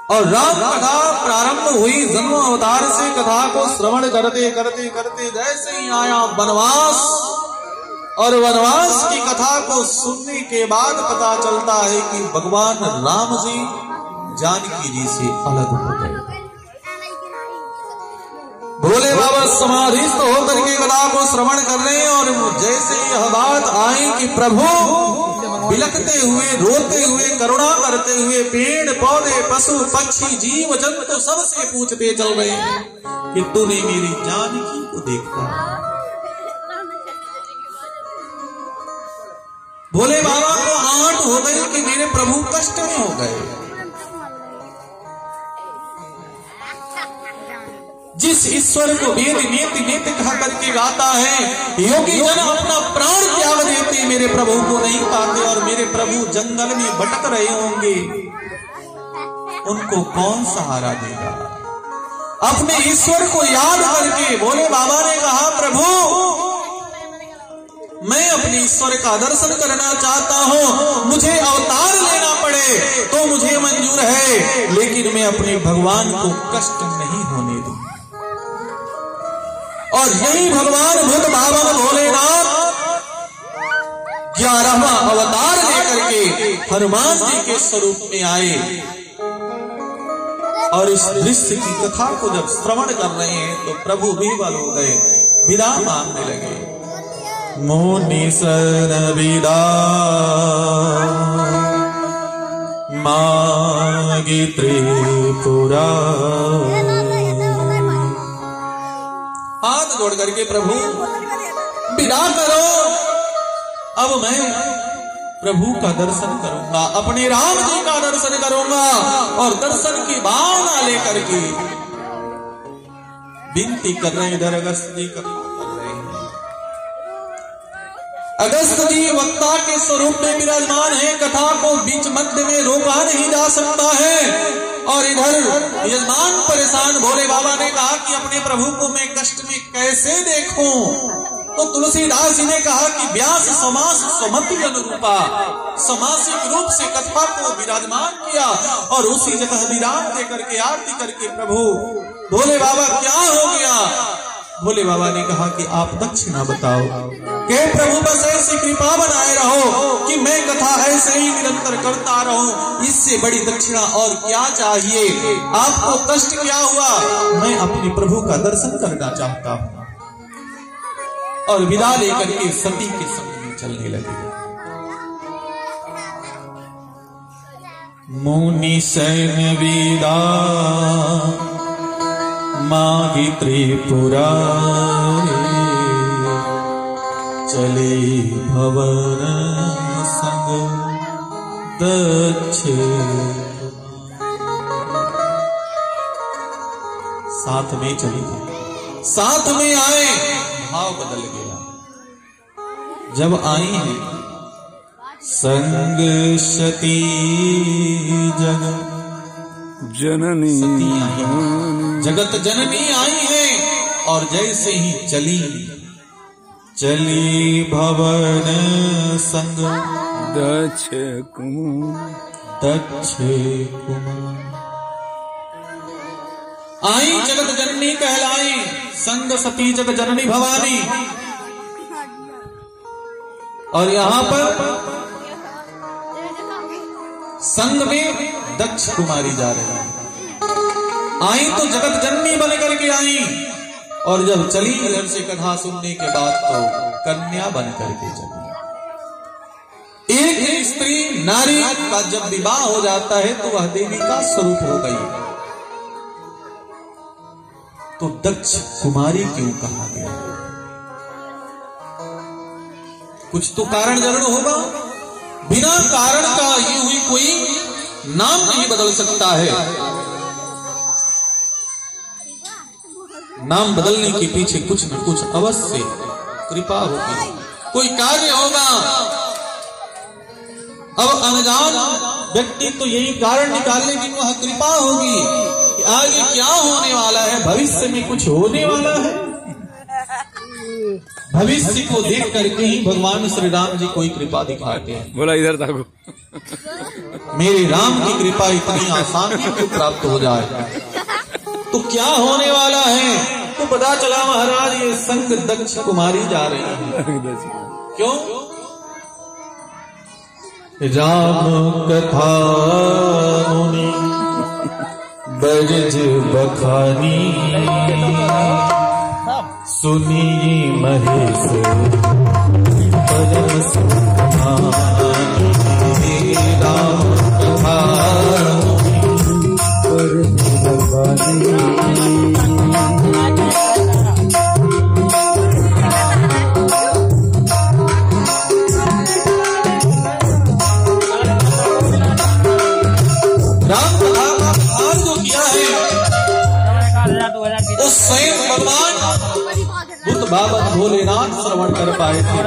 और राम कथा प्रारंभ हुई जन्म अवतार से। कथा को श्रवण करते करते करते जैसे ही आया वनवास, और वनवास की कथा को सुनने के बाद पता चलता है कि भगवान राम जी जानकी जी से अलग हो गए। भोले बाबा समाधिस्थ होकर के कथा को श्रवण कर रहे हैं, और जैसे यह बात आई कि प्रभु बिलखते हुए, रोते हुए, करुणा करते हुए पेड़ पौधे पशु पक्षी जीव जंतु सबसे पूछते चल रहे हैं कि तूने मेरी जानकी को देखा। भोले बाबा को आंट हो गई कि मेरे प्रभु कष्ट में हो गए। जिस ईश्वर को वेद नेति नेति कहा करके गाता है, योगी जन अपना प्राण त्याग देते मेरे प्रभु को नहीं पाते, और मेरे प्रभु जंगल में भटक रहे होंगे, उनको कौन सहारा देगा। अपने ईश्वर को याद करके भोले बाबा ने कहा, प्रभु मैं अपने ईश्वर का दर्शन करना चाहता हूँ, मुझे अवतार लेना पड़े तो मुझे मंजूर है, लेकिन मैं अपने भगवान को कष्ट नहीं होने दूं। और यही भगवान बुद्ध बाबा भोलेनाथ 11वां अवतार लेकर के हनुमान जी के स्वरूप में आए, और इस दृश्य की कथा को जब श्रवण कर रहे हैं तो प्रभु विह्वल हो गए, विदा मांगने लगे। मुनि सन विदा मांगी त्रिपुरा। हाथ जोड़ करके प्रभु विदा करो, अब मैं प्रभु का दर्शन करूंगा, अपने राम जी का दर्शन करूंगा। और दर्शन की भावना लेकर के विनती कर रहे हैं। इधर अगस्त जी कर रहे हैं। अगस्त जी वक्ता के स्वरूप में विराजमान है, कथा को बीच मध्य में रोका नहीं जा सकता है। और इधर यजमान परेशान, भोले बाबा ने कहा कि अपने प्रभु को मैं कष्ट में कैसे देखूं। तो तुलसीदास जी ने कहा कि व्यास समास स्वमति अनुरूपा, समासिक रूप से कथा को विराजमान किया, और उसी जगह विराम दे करके आरती करके प्रभु भोले बाबा क्या हो गया। भोले बाबा ने कहा कि आप दक्षिणा बताओ, कि प्रभु बस ऐसी कृपा बनाए रहो कि मैं कथा ऐसे ही निरंतर करता रहूं, इससे बड़ी दक्षिणा और क्या चाहिए। आपको कष्ट क्या हुआ, मैं अपने प्रभु का दर्शन करना चाहता हूं। और विदा लेकर के सती के संग में चलने लगे। मुनि सन विदा मांगी त्रिपुरा, चले भवन संग दक्ष। साथ में चली, साथ में आए, भाव बदल गया। जब आई है संग सती जग जननी, सती आई, जगत जननी आई है। और जैसे ही चली, चली भवन संग दक्ष कुमार, दक्ष कुमार। आई जगत जननी कहलाई, संग सती जग जननी भवानी। और यहां पर संग में दक्ष कुमारी जा रही है। आई तो जगत जननी बन करके आई, और जब चली इधर से कथा सुनने के बाद तो कन्या बन करके चली। एक स्त्री नारी का जब विवाह हो जाता है तो वह देवी का स्वरूप हो गई। तो दक्ष कुमारी क्यों कहा गया? कुछ तो कारण जरूर होगा। बिना कारण का ये हुई कोई नाम नहीं बदल सकता है। नाम बदलने के पीछे कुछ न कुछ अवश्य कृपा होगी, कोई कार्य होगा। अब अनजान व्यक्ति तो यही कारण निकालने की वह कृपा होगी कि आगे क्या होने वाला है, भविष्य में कुछ होने वाला है। भविष्य को देख करके ही भगवान श्री राम जी कोई कृपा दिखाते हैं। बोला इधर तक मेरे राम की कृपा इतनी आसानी से प्राप्त हो जाए तो क्या होने वाला है। तो पता चला महाराज ये संग दक्ष कुमारी जा रही है। क्यों? राम कथा मुनि बरज बखानी सुनी महेश परम सुखानी। राम कथा बरज बखानी स्वयं भगवान बुद्ध बाबा भोलेनाथ श्रवण कर पाए थे।